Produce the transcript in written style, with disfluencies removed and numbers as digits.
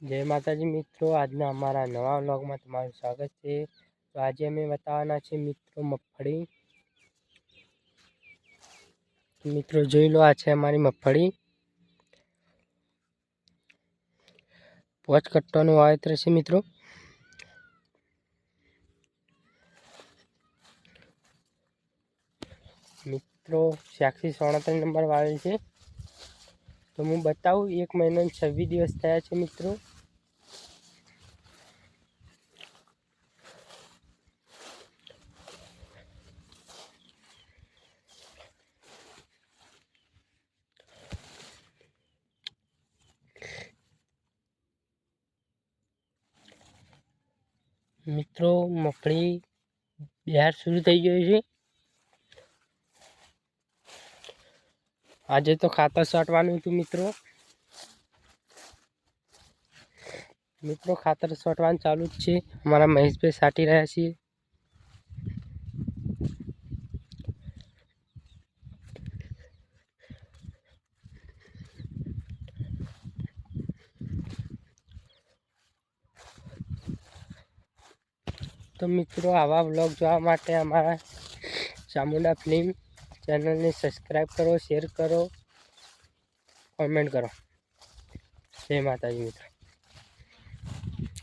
જય માતાજી મિત્રો, આજના અમારા નવા વ્લોગમાં તમારું સ્વાગત છે। તો આજે અમે બતાવવાના છે મિત્રો મગફળી। મિત્રો જોઈ લો, આ છે અમારી મગફળી। 5 કટ્ટાનું વાવેતર છે મિત્રો। મિત્રો 8637 નંબર વાવેલ છે। તો હું બતાવું, 1 મહિનો ને 26 દિવસ થયા છે મિત્રો। મિત્રો મગફળી બિહાર શરૂ થઈ ગયું છે। આજે તો ખાતર છાંટવાનું હતું મિત્રો ખાતર છાંટવાનું ચાલુ જ છે। અમારા મહેશભાઈ છાંટી રહ્યા છીએ। તો મિત્રો આવા વ્લોગ જોવા માટે અમારા ચામુંડા ફિલ્મ ચેનલને સબસ્ક્રાઈબ કરો, શેર કરો, કોમેન્ટ કરો। જય માતાજી મિત્રો।